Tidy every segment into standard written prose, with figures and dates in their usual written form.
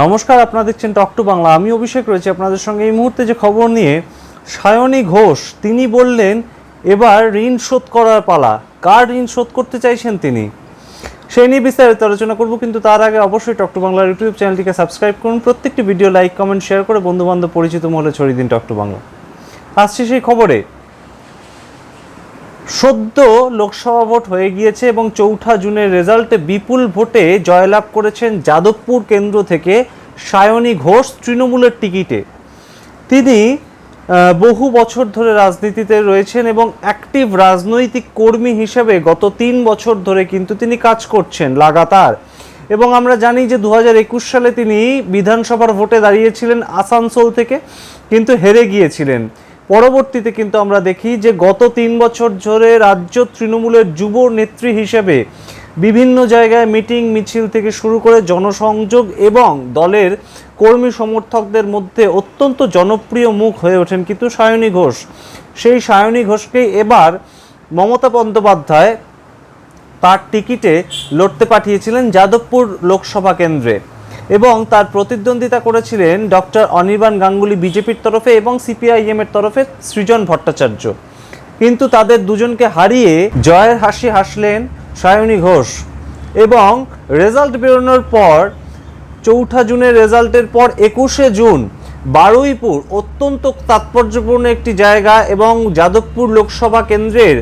নমস্কার, আপনারা দেখছেন টক টু বাংলা। আমি অভিষেক রয়েছি আপনাদের সঙ্গে এই মুহূর্তে যে খবর নিয়ে। সায়নী ঘোষ তিনি বললেন এবার ঋণ শোধ করার পালা। কার ঋণ শোধ করতে চাইছেন তিনি, সেই নিয়ে বিস্তারিত আলোচনা করব। কিন্তু তার আগে অবশ্যই টক টু বাংলার ইউটিউব চ্যানেলটিকে সাবস্ক্রাইব করুন, প্রত্যেকটি ভিডিও লাইক কমেন্ট শেয়ার করে বন্ধুবান্ধব পরিচিত মহলে ছড়িয়ে দিন টক টু বাংলা। আসছে সেই খবরে। সদ্য লোকসভা ভোট হয়ে গিয়েছে এবং ৪ জুনের রেজাল্টে বিপুল ভোটে জয়লাভ করেছেন যাদবপুর কেন্দ্র থেকে সায়নী ঘোষ তৃণমূলের টিকিটে। তিনি বহু বছর ধরে রাজনীতিতে রয়েছেন এবং অ্যাক্টিভ রাজনৈতিক কর্মী হিসেবে গত ৩ বছর ধরে কিন্তু তিনি কাজ করছেন লাগাতার। এবং আমরা জানি যে ২০২১ সালে তিনি বিধানসভার ভোটে দাঁড়িয়েছিলেন আসানসোল থেকে, কিন্তু হেরে গিয়েছিলেন। পরবর্তীতে কিন্তু আমরা দেখি যে গত ৩ বছর ধরে রাজ্য তৃণমূলের যুব নেত্রী হিসেবে বিভিন্ন জায়গায় মিটিং মিছিল থেকে শুরু করে জনসংযোগ এবং দলের কর্মী সমর্থকদের মধ্যে অত্যন্ত জনপ্রিয় মুখ হয়ে ওঠেন কিন্তু সায়নী ঘোষ। সেই সায়নী ঘোষকেই এবার মমতা বন্দ্যোপাধ্যায় তার টিকিটে লড়তে পাঠিয়েছিলেন যাদবপুর লোকসভা কেন্দ্রে এবং তার প্রতিদ্বন্দ্বিতা করেছিলেন ডক্টর অনির্বাণ গাঙ্গুলি বিজেপির তরফে এবং সিপিআইএম এর তরফে সৃজন ভট্টাচার্য। কিন্তু তাদের দুজনকে হারিয়ে জয়ের হাসি হাসলেন সায়নী ঘোষ। এবং রেজাল্ট বেরোনোর পর ৪ জুনের রেজাল্টের পর ২১শে জুন বারুইপুর অত্যন্ত তাৎপর্যপূর্ণ একটি জায়গা এবং যাদবপুর লোকসভা কেন্দ্রের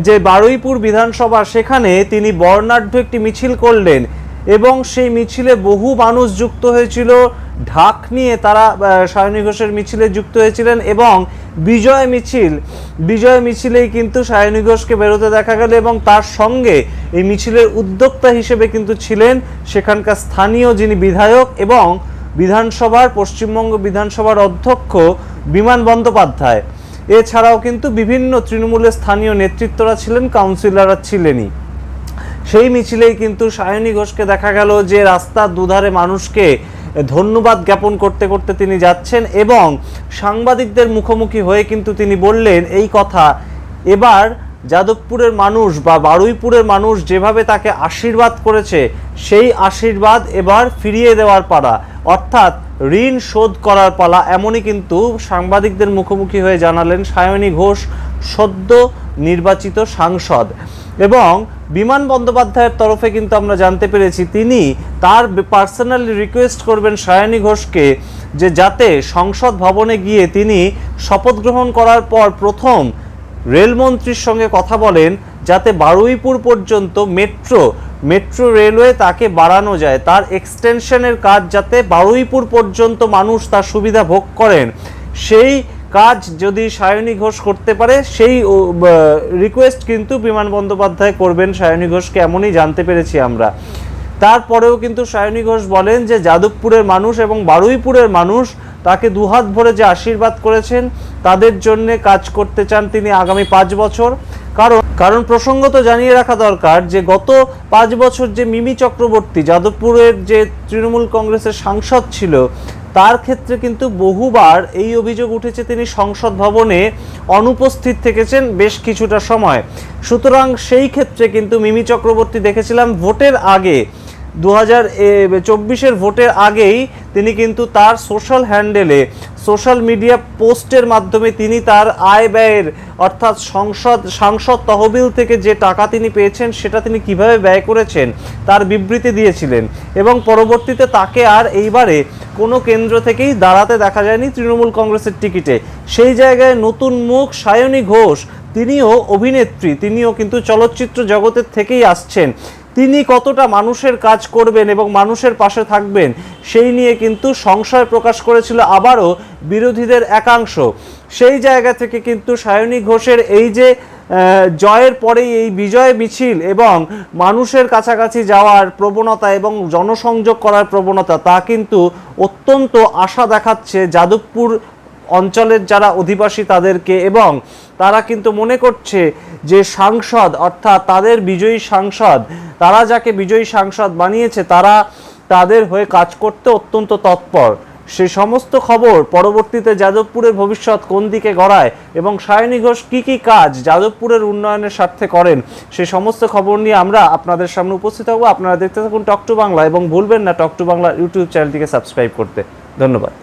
যে বারুইপুর বিধানসভা, সেখানে তিনি বর্ণাঢ্য একটি মিছিল করলেন এবং সেই মিছিলে বহু মানুষ যুক্ত হয়েছিল। ঢাক নিয়ে তারা সায়নী ঘোষের মিছিলে যুক্ত হয়েছিলেন এবং বিজয় মিছিলেই কিন্তু সায়নী ঘোষকে বেরোতে দেখা গেল এবং তার সঙ্গে এই মিছিলের উদ্যোক্তা হিসেবে কিন্তু ছিলেন সেখানকার স্থানীয় যিনি বিধায়ক এবং পশ্চিমবঙ্গ বিধানসভার অধ্যক্ষ বিমান বন্দ্যোপাধ্যায়। এছাড়াও কিন্তু বিভিন্ন তৃণমূলের স্থানীয় নেতৃত্বরা ছিলেন, কাউন্সিলররা ছিলেনই। সেই মিছিলেই কিন্তু সায়নী ঘোষকে দেখা গেল যে রাস্তার দুধারে মানুষকে ধন্যবাদ জ্ঞাপন করতে করতে তিনি যাচ্ছেন এবং সাংবাদিকদের মুখোমুখি হয়ে কিন্তু তিনি বললেন এই কথা, এবার যাদবপুরের মানুষ বা বারুইপুরের মানুষ যেভাবে তাকে আশীর্বাদ করেছে সেই আশীর্বাদ এবার ফিরিয়ে দেওয়ার পালা, অর্থাৎ ঋণ শোধ করার পালা, এমনই কিন্তু সাংবাদিকদের মুখোমুখি হয়ে জানালেন সায়নী ঘোষ, সদ্য নির্বাচিত সাংসদ। এবং বিমান বন্দ্যোপাধ্যায়ের তরফে কিন্তু আমরা জানতে পেরেছি তিনি তার পার্সোনালি রিকোয়েস্ট করবেন সায়নী ঘোষকে যে যাতে সংসদ ভবনে গিয়ে তিনি শপথ গ্রহণ করার পর প্রথম রেলমন্ত্রীর সঙ্গে কথা বলেন, যাতে বারুইপুর পর্যন্ত মেট্রো রেলওয়ে তাকে বাড়ানো যায়, তার এক্সটেনশনের কাজ যাতে বারুইপুর পর্যন্ত মানুষ তার সুবিধা ভোগ করেন, সেই কাজ যদি সায়নী ঘোষ করতে পারে সেই রিকোয়েস্ট কিন্তু বিমান বন্দ্যোপাধ্যায় করবেন সায়নী ঘোষকে, এমনই জানতে পেরেছি আমরা। তারপরেও কিন্তু সায়নী ঘোষ বলেন যে যাদবপুরের মানুষ এবং বারুইপুরের মানুষ তাকে দুহাত ভরে যে আশীর্বাদ করেছেন তাদের জন্য কাজ করতে চান তিনি আগামী 5 বছর। কারণ প্রসঙ্গত জানিয়ে রাখা দরকার যে গত 5 বছর যে মিমি চক্রবর্তী যাদবপুরের যে তৃণমূল কংগ্রেসের সাংসদ ছিল, তার ক্ষেত্রে কিন্তু বহুবার এই অভিযোগ উঠেছে তিনি সংসদ ভবনে অনুপস্থিত থেকেছেন বেশ কিছুটা সময়। সুতরাং সেই ক্ষেত্রে কিন্তু মিমি চক্রবর্তী দেখেছিলাম ভোটের আগে 2024-এর ভোটের আগেই তিনি কিন্তু তার সোশ্যাল হ্যান্ডেলে সোশ্যাল মিডিয়া পোস্টের মাধ্যমে তিনি তার আয় ব্যয়ের অর্থাৎ সাংসদ তহবিল থেকে যে টাকা তিনি পেয়েছেন সেটা তিনি কিভাবে ব্যয় করেছেন তার বিবৃতি দিয়েছিলেন এবং পরবর্তীতে তাকে আর এইবারে কোনো কেন্দ্র থেকেই দাঁড়াতে দেখা যায়নি তৃণমূল কংগ্রেসের টিকিটে। সেই জায়গায় নতুন মুখ সায়নী ঘোষ, তিনিও অভিনেত্রী, তিনিও কিন্তু চলচ্চিত্র জগতের থেকেই আসছেন। তিনি কতটা মানুষের কাজ করবেন এবং মানুষের পাশে থাকবেন সেই নিয়ে কিন্তু সংশয় প্রকাশ করেছিল আবারও বিরোধীদের একাংশ। সেই জায়গা থেকে কিন্তু সায়নী ঘোষের এই যে জয়ের পরেই এই বিজয় মিছিল এবং মানুষের কাছাকাছি যাওয়ার প্রবণতা এবং জনসংযোগ করার প্রবণতা, তা কিন্তু অত্যন্ত আশা দেখাচ্ছে যাদবপুর অঞ্চলের যারা অধিবাসী তাদেরকে, এবং তারা কিন্তু মনে করছে যে সাংসদ অর্থাৎ তাদের বিজয়ী সাংসদ, তারা যাকে বিজয়ী সাংসদ বানিয়েছে তারা তাদের হয়ে কাজ করতে অত্যন্ত তৎপর। সেই সমস্ত খবর, পরবর্তীতে যাদবপুরের ভবিষ্যৎ কোন দিকে গড়ায় এবং সায়নী ঘোষ কী কী কাজ যাদবপুরের উন্নয়নের স্বার্থে করেন, সেই সমস্ত খবর নিয়ে আমরা আপনাদের সামনে উপস্থিত হব। আপনারা দেখতে থাকুন টক টু বাংলা এবং ভুলবেন না টক টু বাংলা ইউটিউব চ্যানেলটিকে সাবস্ক্রাইব করতে। ধন্যবাদ।